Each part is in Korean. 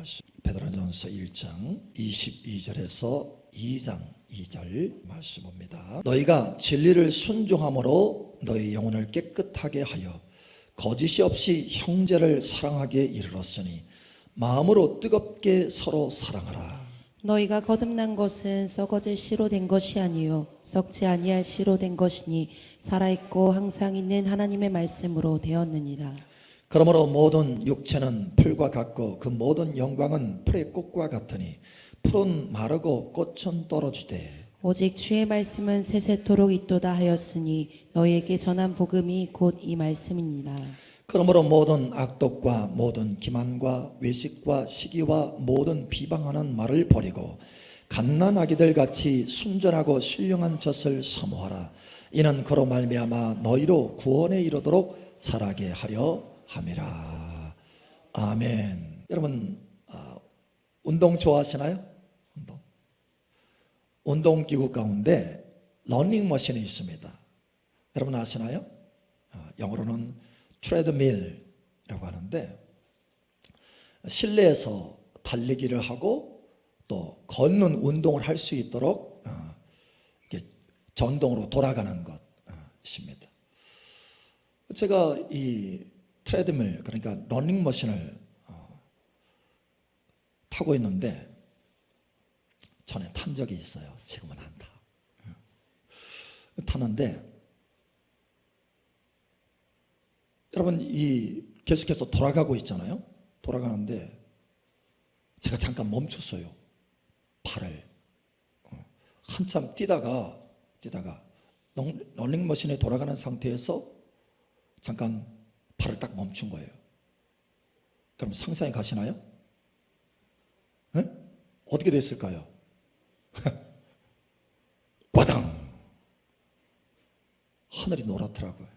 말씀 베드로전서 1장 22절에서 2장 2절 말씀입니다. 너희가 진리를 순종함으로 너희 영혼을 깨끗하게 하여 거짓이 없이 형제를 사랑하게 이르렀으니 마음으로 뜨겁게 서로 사랑하라. 너희가 거듭난 것은 썩어질 씨로 된 것이 아니요 썩지 아니할 씨로 된 것이니 살아있고 항상 있는 하나님의 말씀으로 되었느니라. 그러므로 모든 육체는 풀과 같고 그 모든 영광은 풀의 꽃과 같으니 풀은 마르고 꽃은 떨어지되 오직 주의 말씀은 세세토록 있도다 하였으니 너희에게 전한 복음이 곧 이 말씀이니라. 그러므로 모든 악독과 모든 기만과 외식과 시기와 모든 비방하는 말을 버리고 갓난아기들 같이 순전하고 신령한 젖을 사모하라. 이는 그로 말미암아 너희로 구원에 이르도록 자라게 하려 함이라. 아멘. 여러분 운동 좋아하시나요? 운동기구 가운데 러닝머신이 있습니다. 여러분 아시나요? 영어로는 트레드밀이라고 하는데 실내에서 달리기를 하고 또 걷는 운동을 할 수 있도록 이렇게 전동으로 돌아가는 것입니다. 제가 이 트레드밀 그러니까 러닝머신을 타고 있는데 전에 탄 적이 있어요. 지금은 안 타. 타는데 여러분 이 계속해서 돌아가고 있잖아요. 돌아가는데 제가 잠깐 멈췄어요. 발을 한참 뛰다가 러닝머신에 돌아가는 상태에서 잠깐 발을 딱 멈춘 거예요. 그럼 상상이 가시나요? 네? 어떻게 됐을까요? 과당 하늘이 노랗더라고요.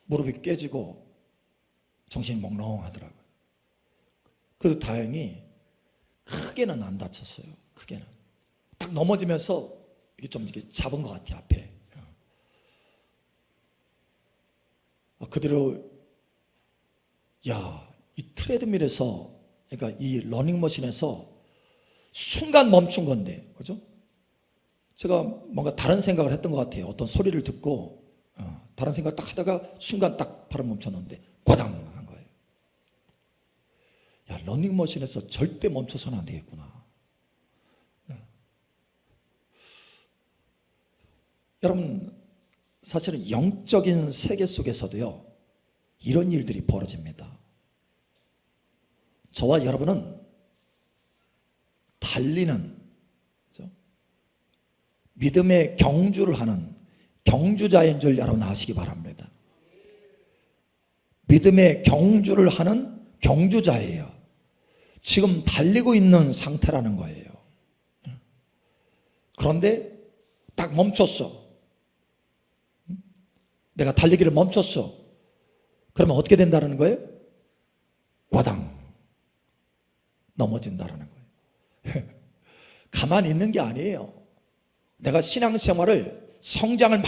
무릎이 깨지고 정신이 몽롱하더라고요. 그래도 다행히 크게는 안 다쳤어요. 크게는 딱 넘어지면서 이게 좀 이렇게 잡은 것 같아요. 앞에 그대로 이 트레드밀에서 그러니까 이 러닝머신에서 순간 멈춘 건데, 그죠? 제가 뭔가 다른 생각을 했던 것 같아요. 어떤 소리를 듣고 다른 생각 딱 하다가 순간 딱 발을 멈췄는데 과당 한 거예요. 러닝머신에서 절대 멈춰서는 안 되겠구나. 여러분 사실은 영적인 세계 속에서도요 이런 일들이 벌어집니다. 저와 여러분은 달리는 믿음의 경주를 하는 경주자인 줄 여러분 아시기 바랍니다. 믿음의 경주를 하는 경주자예요. 지금 달리고 있는 상태라는 거예요. 그런데 딱 멈췄어. 내가 달리기를 멈췄어. 그러면 어떻게 된다는 거예요? 과당 넘어진다는 거예요. 가만히 있는 게 아니에요. 내가 신앙생활을 성장을 막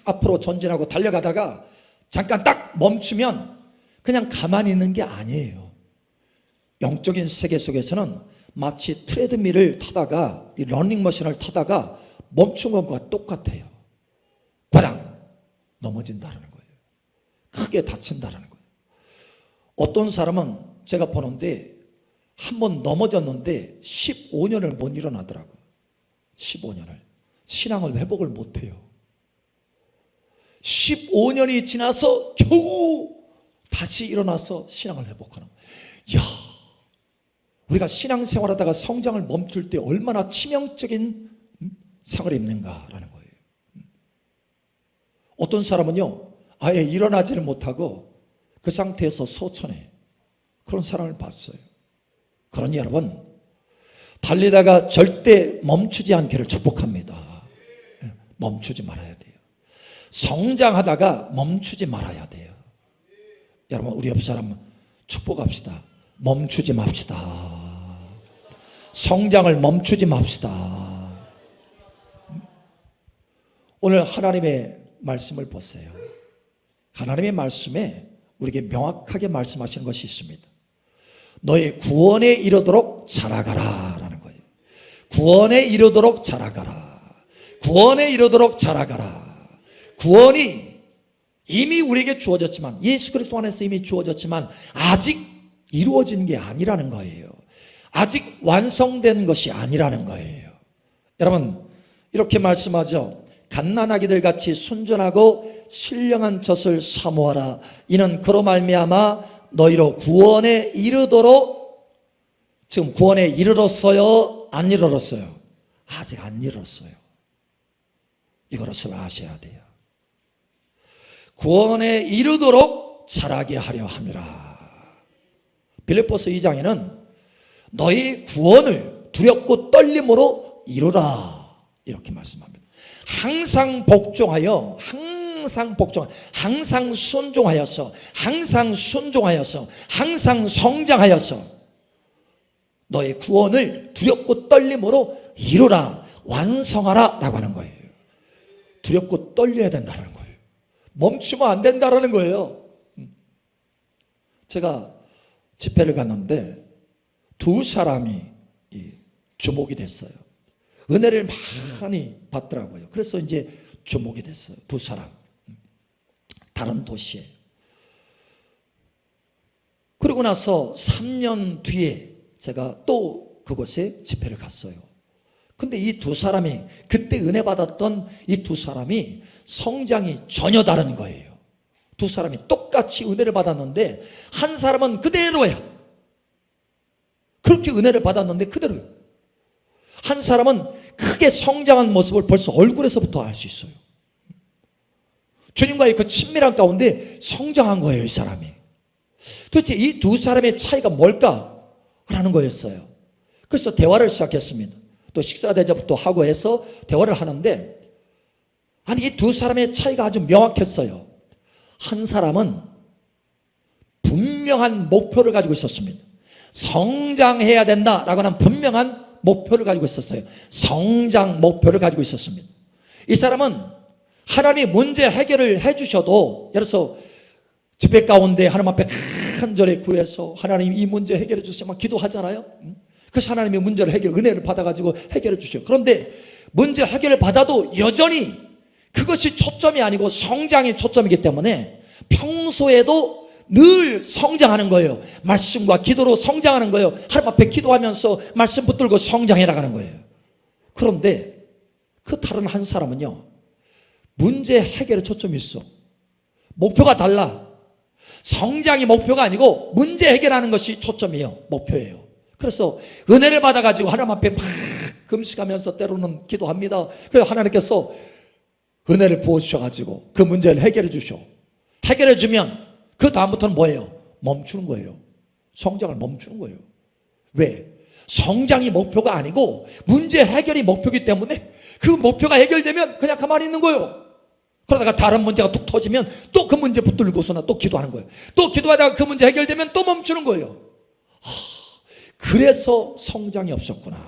앞으로 전진하고 달려가다가 잠깐 딱 멈추면 그냥 가만히 있는 게 아니에요. 영적인 세계 속에서는 마치 트레드밀을 타다가 이 러닝머신을 타다가 멈춘 것과 똑같아요. 과당 넘어진다는 거예요. 크게 다친다는 거예요. 어떤 사람은 제가 보는데 한 번 넘어졌는데 15년을 못 일어나더라고요. 15년을. 신앙을 회복을 못해요. 15년이 지나서 겨우 다시 일어나서 신앙을 회복하는 거예요. 우리가 신앙생활하다가 성장을 멈출 때 얼마나 치명적인 상을 입는가라는 거예요. 어떤 사람은요 아예 일어나지를 못하고 그 상태에서 소천해. 그런 사람을 봤어요. 그러니 여러분 달리다가 절대 멈추지 않기를 축복합니다. 멈추지 말아야 돼요. 성장하다가 멈추지 말아야 돼요. 여러분 우리 옆 사람 축복합시다. 멈추지 맙시다. 성장을 멈추지 맙시다. 오늘 하나님의 말씀을 보세요. 하나님의 말씀에 우리에게 명확하게 말씀하시는 것이 있습니다. 너의 구원에 이르도록 자라가라 라는 거예요. 구원에 이르도록 자라가라. 구원에 이르도록 자라가라. 구원이 이미 우리에게 주어졌지만, 예수 그리스도 안에서 이미 주어졌지만 아직 이루어진 게 아니라는 거예요. 아직 완성된 것이 아니라는 거예요. 여러분, 이렇게 말씀하죠. 갓난아기들 같이 순전하고 신령한 젖을 사모하라. 이는 그로 말미암아 너희로 구원에 이르도록. 지금 구원에 이르렀어요? 안 이르렀어요? 아직 안 이르렀어요. 이것을 아셔야 돼요. 구원에 이르도록 자라게 하려 함이라. 빌립보서 2장에는 너희 구원을 두렵고 떨림으로 이루라 이렇게 말씀합니다. 항상 복종하여, 항상 순종하여서, 항상 성장하여서 너의 구원을 두렵고 떨림으로 이루라, 완성하라 라고 하는 거예요. 두렵고 떨려야 된다는 거예요. 멈추면 안 된다는 거예요. 제가 집회를 갔는데 두 사람이 주목이 됐어요. 은혜를 많이 받더라고요. 그래서 이제 주목이 됐어요. 두 사람. 다른 도시에. 그러고 나서 3년 뒤에 제가 또 그곳에 집회를 갔어요. 근데 이 두 사람이, 그때 은혜 받았던 이 두 사람이 성장이 전혀 다른 거예요. 두 사람이 똑같이 은혜를 받았는데 한 사람은 그대로야. 그렇게 은혜를 받았는데 그대로요. 한 사람은 크게 성장한 모습을 벌써 얼굴에서부터 알 수 있어요. 주님과의 그 친밀한 가운데 성장한 거예요, 이 사람이. 도대체 이 두 사람의 차이가 뭘까라는 거였어요. 그래서 대화를 시작했습니다. 또 식사 대접도 하고 해서 대화를 하는데, 아니 이 두 사람의 차이가 아주 명확했어요. 한 사람은 분명한 목표를 가지고 있었습니다. 성장해야 된다라고 하는 분명한 목표를 가지고 있었어요. 성장 목표를 가지고 있었습니다. 이 사람은 하나님이 문제 해결을 해주셔도, 예를 들어서 집회 가운데 하나님 앞에 간절히 구해서 하나님 이 문제 해결해 주세요 막 기도하잖아요. 그래서 하나님이 문제를 은혜를 받아가지고 해결해 주셔요. 그런데 문제 해결을 받아도 여전히 그것이 초점이 아니고 성장이 초점이기 때문에 평소에도 늘 성장하는 거예요. 말씀과 기도로 성장하는 거예요. 하나님 앞에 기도하면서 말씀 붙들고 성장해 나가는 거예요. 그런데 그 다른 한 사람은요, 문제 해결에 초점이 있어. 목표가 달라. 성장이 목표가 아니고 문제 해결하는 것이 초점이에요. 목표예요. 그래서 은혜를 받아가지고 하나님 앞에 막 금식하면서 때로는 기도합니다. 그래서 하나님께서 은혜를 부어주셔가지고 그 문제를 해결해 주셔. 해결해 주면 그 다음부터는 뭐예요? 멈추는 거예요. 성장을 멈추는 거예요. 왜? 성장이 목표가 아니고 문제 해결이 목표이기 때문에 그 목표가 해결되면 그냥 가만히 있는 거예요. 그러다가 다른 문제가 툭 터지면 또 그 문제 붙들고서나 또 기도하는 거예요. 또 기도하다가 그 문제 해결되면 또 멈추는 거예요. 그래서 성장이 없었구나.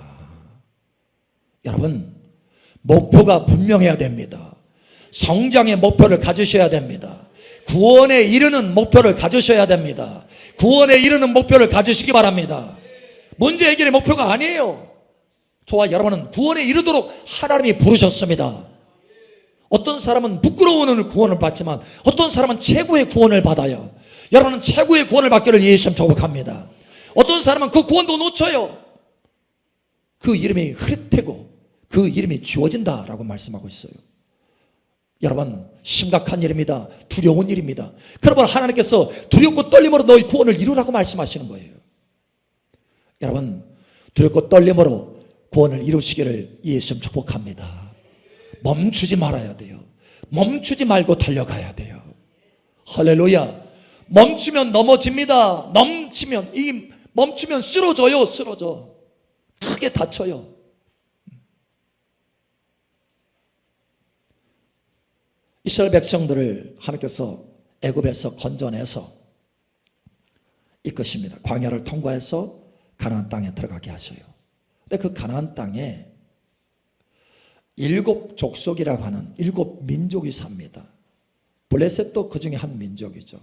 여러분, 목표가 분명해야 됩니다. 성장의 목표를 가지셔야 됩니다. 구원에 이르는 목표를 가지셔야 됩니다. 구원에 이르는 목표를 가지시기 바랍니다. 문제 해결의 목표가 아니에요. 저와 여러분은 구원에 이르도록 하나님이 부르셨습니다. 어떤 사람은 부끄러운 구원을 받지만 어떤 사람은 최고의 구원을 받아요. 여러분은 최고의 구원을 받기를 예수님 축복합니다. 어떤 사람은 그 구원도 놓쳐요. 그 이름이 흐릿하고 그 이름이 지워진다라고 말씀하고 있어요. 여러분, 심각한 일입니다. 두려운 일입니다. 그러므로 하나님께서 두렵고 떨림으로 너희 구원을 이루라고 말씀하시는 거예요. 여러분, 두렵고 떨림으로 구원을 이루시기를 예수님 축복합니다. 멈추지 말아야 돼요. 멈추지 말고 달려가야 돼요. 할렐루야. 멈추면 넘어집니다. 멈추면 쓰러져요. 쓰러져. 크게 다쳐요. 이스라엘 백성들을 하나님께서 애굽에서 건져내서 이끄십니다. 광야를 통과해서 가나안 땅에 들어가게 하셔요. 근데 그 가나안 땅에 7 족속이라고 하는 7 민족이 삽니다. 블레셋도 그 중에 한 민족이죠.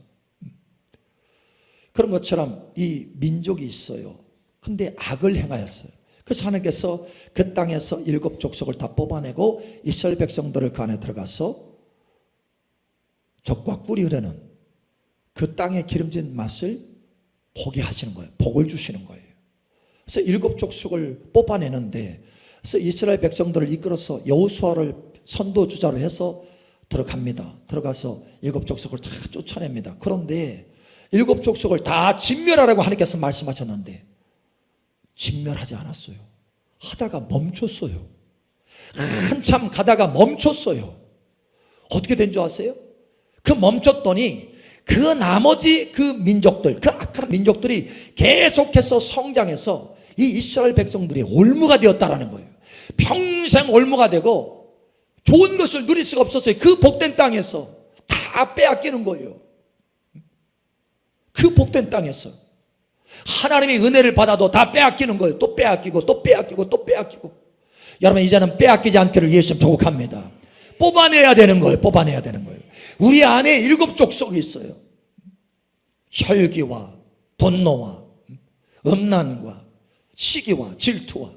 그런 것처럼 이 민족이 있어요. 근데 악을 행하였어요. 그래서 하나님께서 그 땅에서 7 족속을 다 뽑아내고 이스라엘 백성들을 그 안에 들어가서 적과 꿀이 흐르는 그 땅의 기름진 맛을 보게 하시는 거예요. 복을 주시는 거예요. 그래서 7 족속을 뽑아내는데, 그래서 이스라엘 백성들을 이끌어서 여호수아를 선도주자로 해서 들어갑니다. 들어가서 7 족속을 다 쫓아냅니다. 그런데 7 족속을 다 진멸하라고 하나님께서 말씀하셨는데 진멸하지 않았어요. 하다가 멈췄어요. 한참 가다가 멈췄어요. 어떻게 된 줄 아세요? 그 멈췄더니 그 나머지 그 민족들, 그 악한 민족들이 계속해서 성장해서 이 이스라엘 백성들이 올무가 되었다라는 거예요. 평생 올무가 되고 좋은 것을 누릴 수가 없었어요. 그 복된 땅에서 다 빼앗기는 거예요. 그 복된 땅에서 하나님의 은혜를 받아도 다 빼앗기는 거예요. 또 빼앗기고 또 빼앗기고 또 빼앗기고. 여러분, 이제는 빼앗기지 않기를 예수님 축복합니다. 뽑아내야 되는 거예요. 뽑아내야 되는 거예요. 우리 안에 7 족속이 있어요. 혈기와 분노와 음란과 시기와 질투와.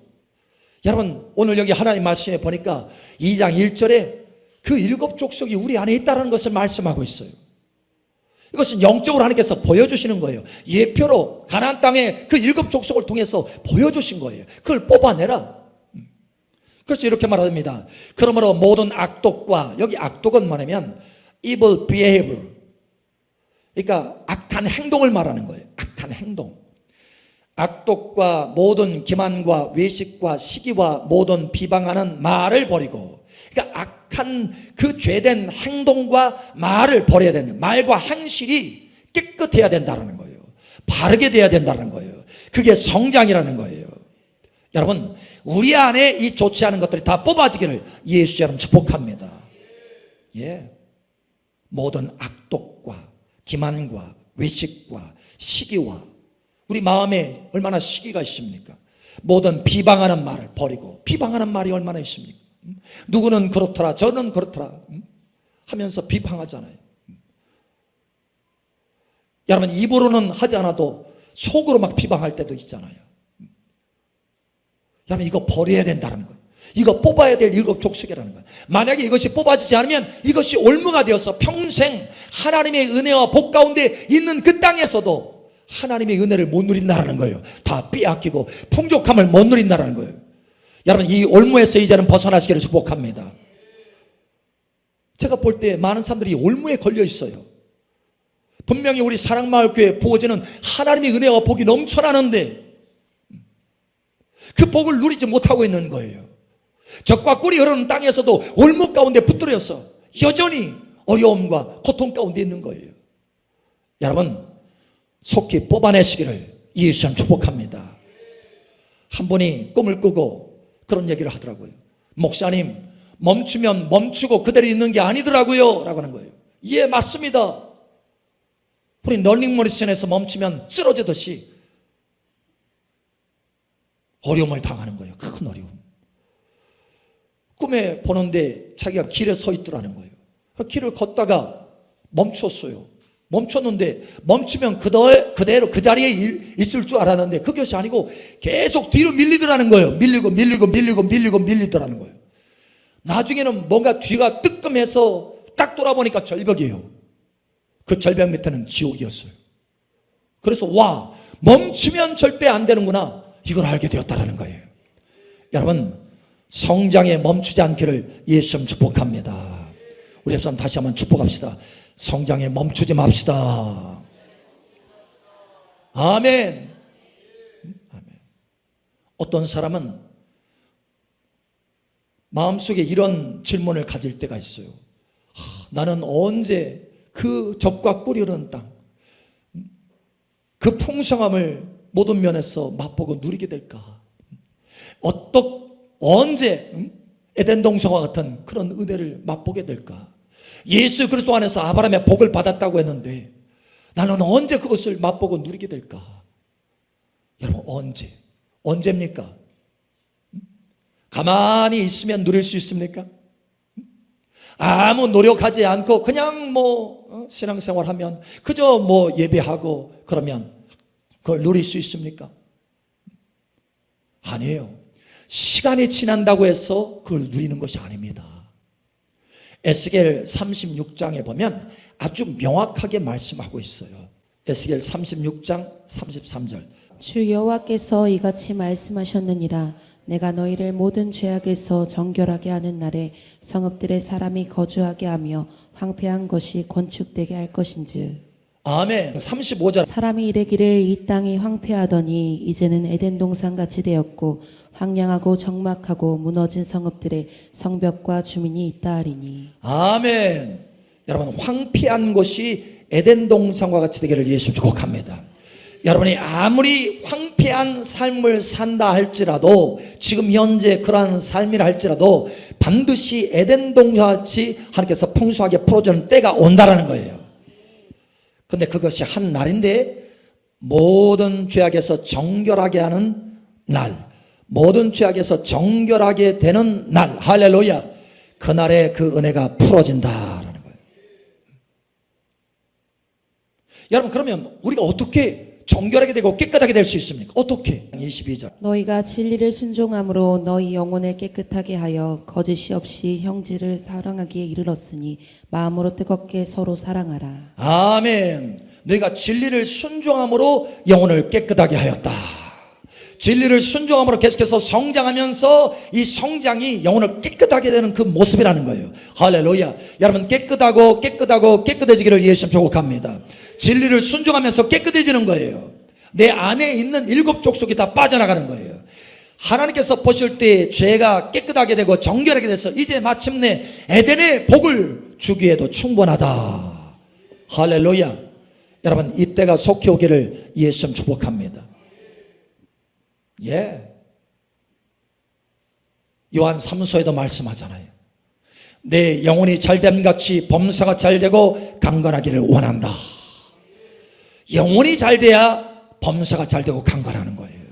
여러분, 오늘 여기 하나님 말씀에 보니까 2장 1절에 그 7 족속이 우리 안에 있다는 것을 말씀하고 있어요. 이것은 영적으로 하나님께서 보여주시는 거예요. 예표로 가나안 땅에 그 7 족속을 통해서 보여주신 거예요. 그걸 뽑아내라. 그래서 이렇게 말합니다. 그러므로 모든 악독과, 여기 악독은 뭐냐면 evil behavior, 그러니까 악한 행동을 말하는 거예요. 악한 행동. 악독과 모든 기만과 외식과 시기와 모든 비방하는 말을 버리고, 그러니까 악한 그 죄된 행동과 말을 버려야 되는, 말과 행실이 깨끗해야 된다는 거예요. 바르게 돼야 된다는 거예요. 그게 성장이라는 거예요. 여러분, 우리 안에 이 좋지 않은 것들이 다 뽑아지기를 예수 이름 축복합니다. 예. 모든 악독과 기만과 외식과 시기와, 우리 마음에 얼마나 시기가 있습니까? 모든 비방하는 말을 버리고, 비방하는 말이 얼마나 있습니까? 누구는 그렇더라, 저는 그렇더라 하면서 비방하잖아요. 여러분, 입으로는 하지 않아도 속으로 막 비방할 때도 있잖아요. 여러분, 이거 버려야 된다는 거예요. 이거 뽑아야 될 7 족속이라는 거예요. 만약에 이것이 뽑아지지 않으면 이것이 올무가 되어서 평생 하나님의 은혜와 복 가운데 있는 그 땅에서도 하나님의 은혜를 못 누린다는 거예요. 다 빼앗기고 풍족함을 못 누린다는 거예요. 여러분, 이 올무에서 이제는 벗어나시기를 축복합니다. 제가 볼 때 많은 사람들이 올무에 걸려 있어요. 분명히 우리 사랑마을교회 부어지는 하나님의 은혜와 복이 넘쳐나는데 그 복을 누리지 못하고 있는 거예요. 적과 꿀이 흐르는 땅에서도 올무 가운데 붙들어서 여전히 어려움과 고통 가운데 있는 거예요. 여러분, 속히 뽑아내시기를 예수님 축복합니다. 한 분이 꿈을 꾸고 그런 얘기를 하더라고요. 목사님, 멈추면 멈추고 그대로 있는 게 아니더라고요 라고 하는 거예요. 예, 맞습니다. 우리 런닝머리션에서 멈추면 쓰러지듯이 어려움을 당하는 거예요. 큰 어려움. 꿈에 보는데 자기가 길에 서 있더라는 거예요. 길을 걷다가 멈췄어요. 멈췄는데 멈추면 그대로 그 자리에 있을 줄 알았는데 그것이 아니고 계속 뒤로 밀리더라는 거예요. 밀리더라는 거예요. 나중에는 뭔가 뒤가 뜨끔해서 딱 돌아보니까 절벽이에요. 그 절벽 밑에는 지옥이었어요. 그래서 와, 멈추면 절대 안 되는구나, 이걸 알게 되었다라는 거예요. 여러분, 성장에 멈추지 않기를 예수님 축복합니다. 우리 합선 다시 한번 축복합시다. 성장에 멈추지 맙시다. 아멘. 아멘. 어떤 사람은 마음속에 이런 질문을 가질 때가 있어요. 나는 언제 그 적과 꿀이 흐르는 땅, 그 풍성함을 모든 면에서 맛보고 누리게 될까? 언제 에덴 동성과 같은 그런 은혜를 맛보게 될까? 예수 그리스도 안에서 아브라함의 복을 받았다고 했는데 나는 언제 그것을 맛보고 누리게 될까? 여러분, 언제입니까? 가만히 있으면 누릴 수 있습니까? 아무 노력하지 않고 그냥 신앙생활하면 그저 예배하고 그러면 그걸 누릴 수 있습니까? 아니에요. 시간이 지난다고 해서 그걸 누리는 것이 아닙니다. 에스겔 36장에 보면 아주 명확하게 말씀하고 있어요. 에스겔 36장 33절. 주 여호와께서 이같이 말씀하셨느니라. 내가 너희를 모든 죄악에서 정결하게 하는 날에 성읍들의 사람이 거주하게 하며 황폐한 것이 건축되게 할 것인즉. 아멘. 35절. 사람이 이르기를 이 땅이 황폐하더니 이제는 에덴 동산같이 되었고 황량하고 적막하고 무너진 성읍들의 성벽과 주민이 있다 하리니. 아멘. 여러분, 황폐한 곳이 에덴 동산과 같이 되기를 예수 축복합니다. 여러분이 아무리 황폐한 삶을 산다 할지라도, 지금 현재 그러한 삶이라 할지라도 반드시 에덴 동산과 같이 하나님께서 풍성하게 풀어주는 때가 온다라는 거예요. 근데 그것이 한 날인데, 모든 죄악에서 정결하게 하는 날, 모든 죄악에서 정결하게 되는 날, 할렐루야, 그날에 그 은혜가 풀어진다라는 거예요. 여러분, 그러면 우리가 어떻게 정결하게 되고 깨끗하게 될 수 있습니까? 어떻게? 22절. 너희가 진리를 순종함으로 너희 영혼을 깨끗하게 하여 거짓이 없이 형제를 사랑하기에 이르렀으니 마음으로 뜨겁게 서로 사랑하라. 아멘. 너희가 진리를 순종함으로 영혼을 깨끗하게 하였다. 진리를 순종함으로 계속해서 성장하면서 이 성장이 영혼을 깨끗하게 되는 그 모습이라는 거예요. 할렐루야. 여러분, 깨끗해지기를 예수 축복합니다. 진리를 순종하면서 깨끗해지는 거예요. 내 안에 있는 7 족속이 다 빠져나가는 거예요. 하나님께서 보실 때 죄가 깨끗하게 되고 정결하게 돼서 이제 마침내 에덴의 복을 주기에도 충분하다. 할렐루야. 여러분, 이때가 속히 오기를 예수 축복합니다. 예. 요한 3서에도 말씀하잖아요. 내 영혼이 잘됨 같이 범사가 잘되고 강건하기를 원한다. 영혼이 잘돼야 범사가 잘되고 강건하는 거예요.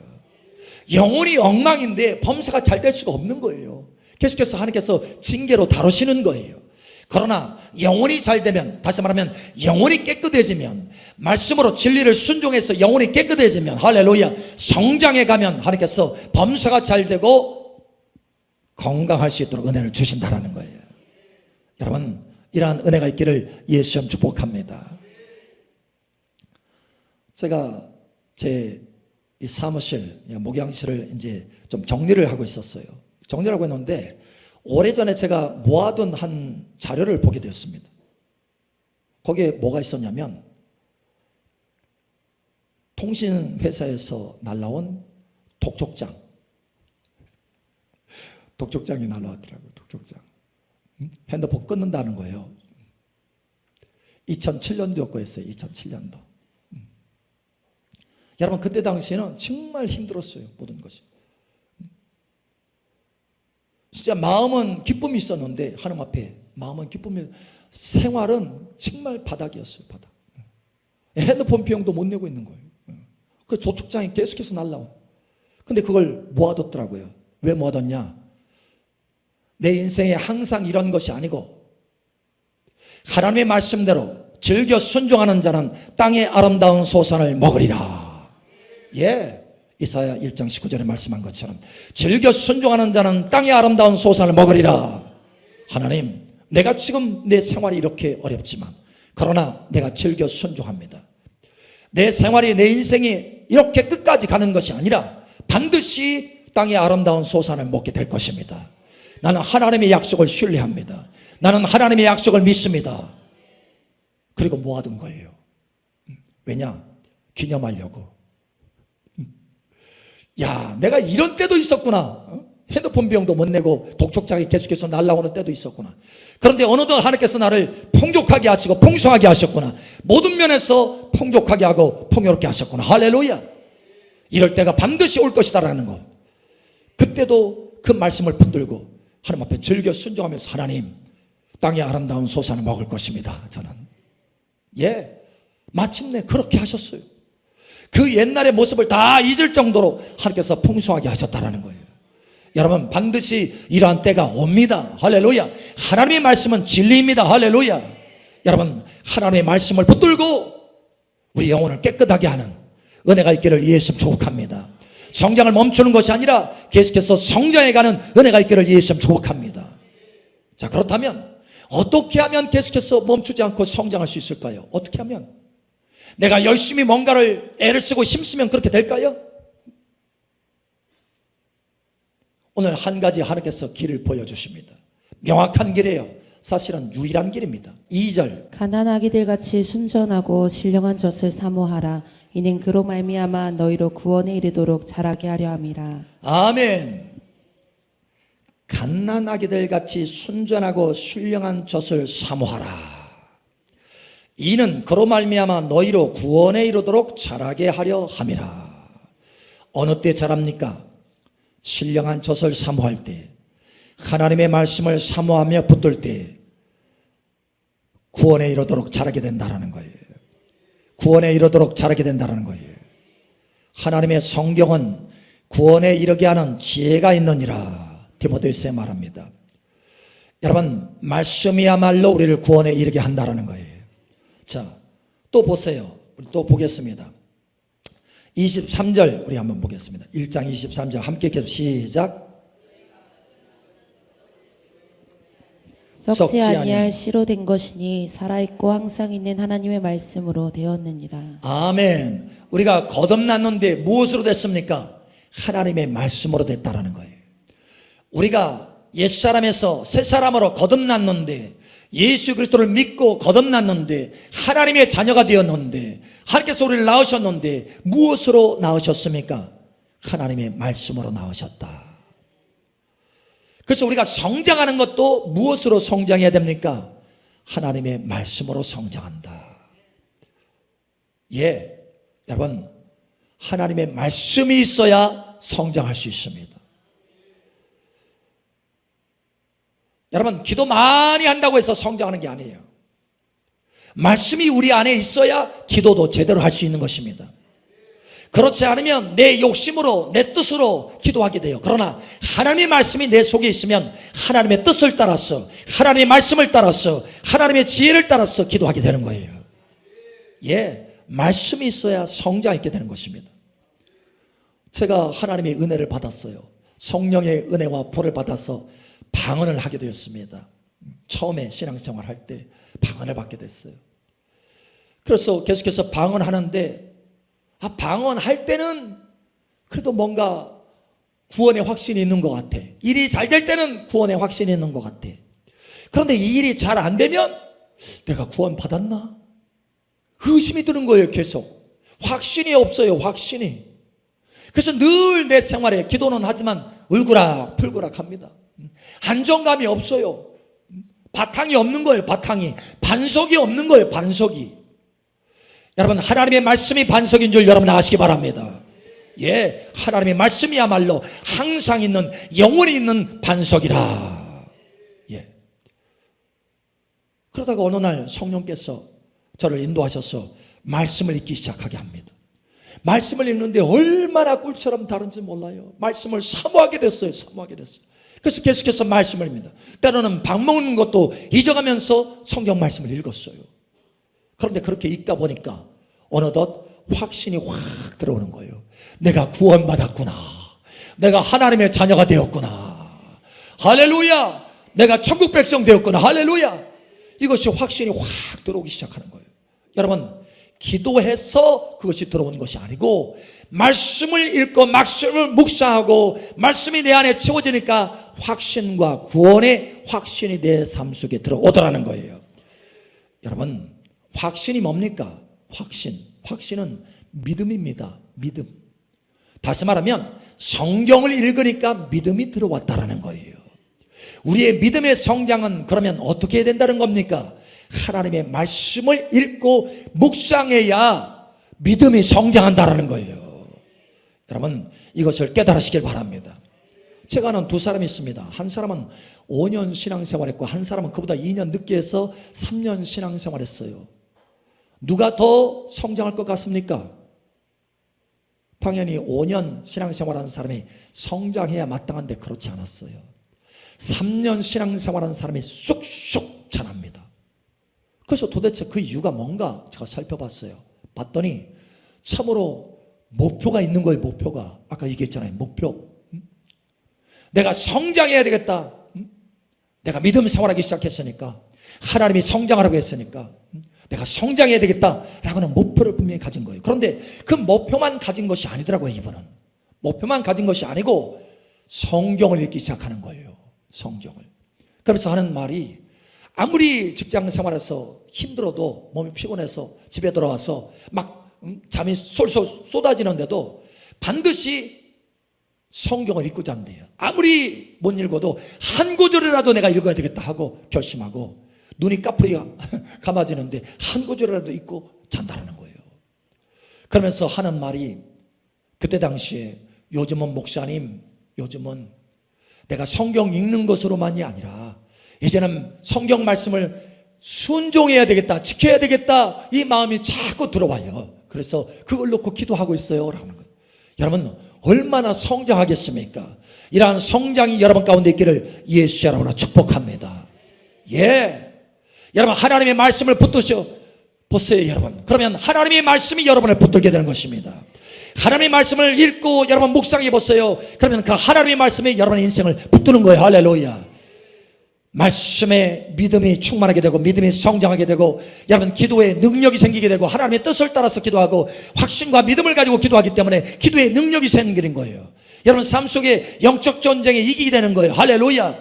영혼이 엉망인데 범사가 잘 될 수가 없는 거예요. 계속해서 하나님께서 징계로 다루시는 거예요. 그러나 영혼이 잘되면, 다시 말하면 영혼이 깨끗해지면, 말씀으로 진리를 순종해서 영혼이 깨끗해지면, 할렐루야, 성장해 가면 하나님께서 범사가 잘되고 건강할 수 있도록 은혜를 주신다라는 거예요. 여러분, 이러한 은혜가 있기를 예수 축복합니다. 제가 제 이 사무실, 목양실을 이제 좀 정리를 하고 있었어요. 정리를 하고 있는데 오래전에 제가 모아둔 한 자료를 보게 되었습니다. 거기에 뭐가 있었냐면 통신회사에서 날라온 독촉장. 독촉장이 날라왔더라고요. 독촉장. 핸드폰 끊는다는 거예요. 2007년도 거였어요. 2007년도. 여러분, 그때 당시에는 정말 힘들었어요. 모든 것이. 진짜 마음은 기쁨이 있었는데, 하나님 앞에 마음은 기쁨이, 생활은 정말 바닥이었어요. 바닥. 핸드폰 비용도 못 내고 있는 거예요. 그 도둑장이 계속해서 날라와. 근데 그걸 모아뒀더라고요. 왜 모아뒀냐? 내 인생에 항상 이런 것이 아니고 하나님의 말씀대로 즐겨 순종하는 자는 땅의 아름다운 소산을 먹으리라. 예, 이사야 1장 19절에 말씀한 것처럼 즐겨 순종하는 자는 땅의 아름다운 소산을 먹으리라. 하나님, 내가 지금 내 생활이 이렇게 어렵지만 그러나 내가 즐겨 순종합니다. 내 생활이, 내 인생이 이렇게 끝까지 가는 것이 아니라 반드시 땅의 아름다운 소산을 먹게 될 것입니다. 나는 하나님의 약속을 신뢰합니다. 나는 하나님의 약속을 믿습니다. 그리고 모아둔 거예요. 왜냐? 기념하려고. 야, 내가 이런 때도 있었구나. 핸드폰 비용도 못 내고 독촉장이 계속해서 날아오는 때도 있었구나. 그런데 어느덧 하나님께서 나를 풍족하게 하시고 풍성하게 하셨구나. 모든 면에서 풍족하게 하고 풍요롭게 하셨구나. 할렐루야. 이럴 때가 반드시 올 것이다라는 거. 그때도 그 말씀을 붙들고 하나님 앞에 즐겨 순종하면서, 하나님, 땅의 아름다운 소산을 먹을 것입니다. 저는. 예, 마침내 그렇게 하셨어요. 그 옛날의 모습을 다 잊을 정도로 하나님께서 풍성하게 하셨다라는 거예요. 여러분, 반드시 이러한 때가 옵니다. 할렐루야. 하나님의 말씀은 진리입니다. 할렐루야. 여러분, 하나님의 말씀을 붙들고 우리 영혼을 깨끗하게 하는 은혜가 있기를 예수 축복합니다. 성장을 멈추는 것이 아니라 계속해서 성장해가는 은혜가 있기를 예수 축복합니다. 자, 그렇다면 어떻게 하면 계속해서 멈추지 않고 성장할 수 있을까요? 어떻게 하면? 내가 열심히 뭔가를 애를 쓰고 힘쓰면 그렇게 될까요? 오늘 한 가지 하나님께서 길을 보여주십니다. 명확한 길이에요. 사실은 유일한 길입니다. 2절, 가난아기들 같이 순전하고 신령한 젖을 사모하라. 이는 그로 말미암아 너희로 구원에 이르도록 자라게 하려 함이라. 아멘. 갓난아기들 같이 순전하고 신령한 젖을 사모하라. 이는 그로 말미암아 너희로 구원에 이르도록 자라게 하려 함이라. 어느 때 자랍니까? 신령한 젖을 사모할 때, 하나님의 말씀을 사모하며 붙들 때 구원에 이르도록 자라게 된다는 거예요. 구원에 이르도록 자라게 된다는 거예요. 하나님의 성경은 구원에 이르게 하는 지혜가 있느니라 디모데후서에 말합니다. 여러분, 말씀이야말로 우리를 구원에 이르게 한다는 거예요. 자, 또 보세요. 우리 또 보겠습니다. 23절 우리 한번 보겠습니다. 1장 23절 함께 계속 시작. 썩지 아니할 씨로 된 것이니 살아있고 항상 있는 하나님의 말씀으로 되었느니라. 아멘. 우리가 거듭났는데 무엇으로 됐습니까? 하나님의 말씀으로 됐다라는 거예요. 우리가 옛사람에서 새사람으로 거듭났는데, 예수 그리스도를 믿고 거듭났는데, 하나님의 자녀가 되었는데, 하나님께서 우리를 낳으셨는데 무엇으로 낳으셨습니까? 하나님의 말씀으로 낳으셨다. 그래서 우리가 성장하는 것도 무엇으로 성장해야 됩니까? 하나님의 말씀으로 성장한다. 예, 여러분, 하나님의 말씀이 있어야 성장할 수 있습니다. 여러분, 기도 많이 한다고 해서 성장하는 게 아니에요. 말씀이 우리 안에 있어야 기도도 제대로 할 수 있는 것입니다. 그렇지 않으면 내 욕심으로, 내 뜻으로 기도하게 돼요. 그러나 하나님의 말씀이 내 속에 있으면 하나님의 뜻을 따라서, 하나님의 말씀을 따라서, 하나님의 지혜를 따라서 기도하게 되는 거예요. 예, 말씀이 있어야 성장이 있게 되는 것입니다. 제가 하나님의 은혜를 받았어요. 성령의 은혜와 불을 받아서 방언을 하게 되었습니다. 처음에 신앙생활 할 때 방언을 받게 됐어요. 그래서 계속해서 방언하는데, 방언할 때는 그래도 뭔가 구원의 확신이 있는 것 같아. 일이 잘 될 때는 구원의 확신이 있는 것 같아. 그런데 이 일이 잘 안 되면 내가 구원 받았나? 의심이 드는 거예요. 계속 확신이 없어요. 확신이. 그래서 늘 내 생활에 기도는 하지만 울그락불그락 합니다. 안정감이 없어요. 바탕이 없는 거예요. 바탕이. 반석이 없는 거예요. 반석이. 여러분, 하나님의 말씀이 반석인 줄 여러분 아시기 바랍니다. 예, 하나님의 말씀이야말로 항상 있는, 영원히 있는 반석이라. 예. 그러다가 어느 날 성령께서 저를 인도하셔서 말씀을 읽기 시작하게 합니다. 말씀을 읽는데 얼마나 꿀처럼 다른지 몰라요. 말씀을 사모하게 됐어요. 사모하게 됐어요. 그래서 계속해서 말씀을 읽습니다. 때로는 밥 먹는 것도 잊어가면서 성경 말씀을 읽었어요. 그런데 그렇게 읽다 보니까 어느덧 확신이 확 들어오는 거예요. 내가 구원받았구나. 내가 하나님의 자녀가 되었구나. 할렐루야. 내가 천국 백성 되었구나. 할렐루야. 이것이 확신이 확 들어오기 시작하는 거예요. 여러분, 기도해서 그것이 들어오는 것이 아니고 말씀을 읽고 말씀을 묵상하고 말씀이 내 안에 채워지니까 확신과 구원의 확신이 내 삶 속에 들어오더라는 거예요. 여러분, 확신이 뭡니까? 확신은 믿음입니다. 믿음. 다시 말하면 성경을 읽으니까 믿음이 들어왔다라는 거예요. 우리의 믿음의 성장은 그러면 어떻게 해야 된다는 겁니까? 하나님의 말씀을 읽고 묵상해야 믿음이 성장한다라는 거예요. 여러분, 이것을 깨달으시길 바랍니다. 제가 아는 두 사람이 있습니다. 한 사람은 5년 신앙생활했고 한 사람은 그보다 2년 늦게 해서 3년 신앙생활했어요. 누가 더 성장할 것 같습니까? 당연히 5년 신앙생활하는 사람이 성장해야 마땅한데 그렇지 않았어요. 3년 신앙생활하는 사람이 쑥쑥 자랍니다. 그래서 도대체 그 이유가 뭔가 제가 살펴봤어요. 봤더니 참으로 목표가 있는 거예요. 목표가. 아까 얘기했잖아요. 목표. 내가 성장해야 되겠다. 내가 믿음 생활하기 시작했으니까, 하나님이 성장하라고 했으니까 내가 성장해야 되겠다라고는 목표를 분명히 가진 거예요. 그런데 그 목표만 가진 것이 아니더라고요. 이분은 목표만 가진 것이 아니고 성경을 읽기 시작하는 거예요. 성경을. 그러면서 하는 말이, 아무리 직장 생활에서 힘들어도, 몸이 피곤해서 집에 들어와서 막 잠이 솔솔 쏟아지는데도 반드시 성경을 읽고 잔대요. 아무리 못 읽어도 한 구절이라도 내가 읽어야 되겠다 하고 결심하고, 눈이 까프리가 감아지는데 한 구절이라도 읽고 잔다라는 거예요. 그러면서 하는 말이, 그때 당시에 요즘은 목사님, 요즘은 내가 성경 읽는 것으로만이 아니라 이제는 성경 말씀을 순종해야 되겠다, 지켜야 되겠다, 이 마음이 자꾸 들어와요. 그래서 그걸 놓고 기도하고 있어요 라고 하는 거예요. 여러분 얼마나 성장하겠습니까? 이러한 성장이 여러분 가운데 있기를 예수 여러분으로 축복합니다. 예, 여러분 하나님의 말씀을 붙드셔 보세요. 여러분, 그러면 하나님의 말씀이 여러분을 붙들게 되는 것입니다. 하나님의 말씀을 읽고 여러분 묵상해 보세요. 그러면 그 하나님의 말씀이 여러분의 인생을 붙드는 거예요. 할렐루야. 말씀에 믿음이 충만하게 되고, 믿음이 성장하게 되고, 여러분 기도에 능력이 생기게 되고, 하나님의 뜻을 따라서 기도하고 확신과 믿음을 가지고 기도하기 때문에 기도에 능력이 생기는 거예요. 여러분 삶 속에 영적 전쟁에 이기게 되는 거예요. 할렐루야.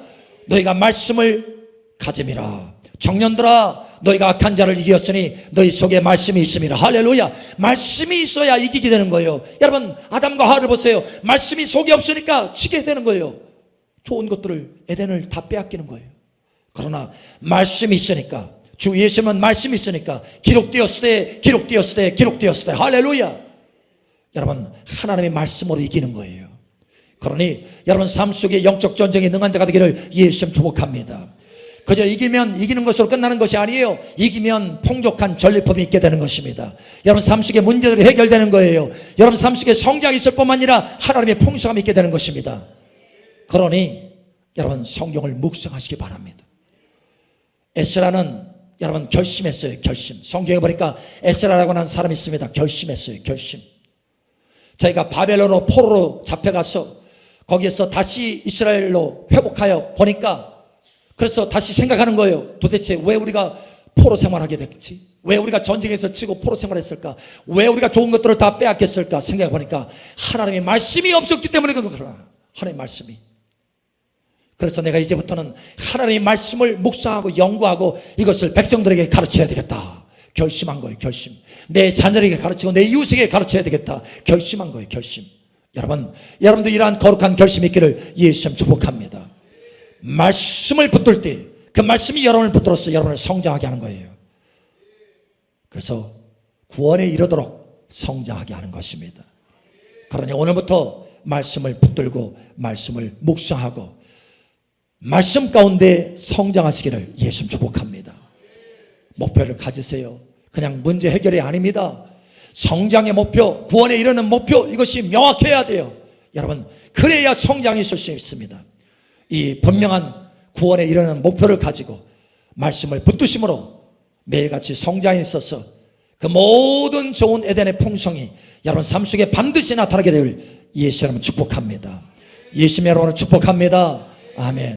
너희가 말씀을 가짐이라. 청년들아, 너희가 악한 자를 이겼으니 너희 속에 말씀이 있음이라. 할렐루야. 말씀이 있어야 이기게 되는 거예요. 여러분 아담과 하와를 보세요. 말씀이 속에 없으니까 지게 되는 거예요. 좋은 것들을, 에덴을 다 빼앗기는 거예요. 그러나 말씀이 있으니까, 주 예수님은 말씀이 있으니까 기록되었을 때 할렐루야. 여러분 하나님의 말씀으로 이기는 거예요. 그러니 여러분 삶 속에 영적 전쟁에 능한 자가 되기를 예수님 축복합니다. 그저 이기는 것으로 끝나는 것이 아니에요. 이기면 풍족한 전리품이 있게 되는 것입니다. 여러분 삶 속에 문제들이 해결되는 거예요. 여러분 삶 속에 성장이 있을 뿐만 아니라 하나님의 풍성함이 있게 되는 것입니다. 그러니 여러분 성경을 묵상하시기 바랍니다. 에스라는 여러분 결심했어요. 결심. 성경에 보니까 에스라라고 하는 사람이 있습니다. 결심했어요. 결심. 자기가 바벨론으로 포로로 잡혀가서 거기에서 다시 이스라엘로 회복하여 보니까, 그래서 다시 생각하는 거예요. 도대체 왜 우리가 포로 생활하게 됐지? 왜 우리가 전쟁에서 치고 포로 생활했을까? 왜 우리가 좋은 것들을 다 빼앗겼을까? 생각해 보니까 하나님의 말씀이 없었기 때문에 그렇구나. 하나님의 말씀이. 그래서 내가 이제부터는 하나님의 말씀을 묵상하고 연구하고 이것을 백성들에게 가르쳐야 되겠다. 결심한 거예요. 결심. 내 자녀에게 가르치고 내 이웃에게 가르쳐야 되겠다. 결심한 거예요. 결심. 여러분도 이러한 거룩한 결심이 있기를 예수님 축복합니다. 말씀을 붙들 때 그 말씀이 여러분을 붙들어서 여러분을 성장하게 하는 거예요. 그래서 구원에 이르도록 성장하게 하는 것입니다. 그러니 오늘부터 말씀을 붙들고 말씀을 묵상하고 말씀 가운데 성장하시기를 예수님 축복합니다. 목표를 가지세요. 그냥 문제 해결이 아닙니다. 성장의 목표, 구원에 이르는 목표, 이것이 명확해야 돼요. 여러분 그래야 성장이 있을 수 있습니다. 이 분명한 구원에 이르는 목표를 가지고 말씀을 붙드심으로 매일같이 성장에 있어서 그 모든 좋은 에덴의 풍성이 여러분 삶 속에 반드시 나타나게 될 예수 여러분 축복합니다. 예수님 여러분을 축복합니다. 아멘.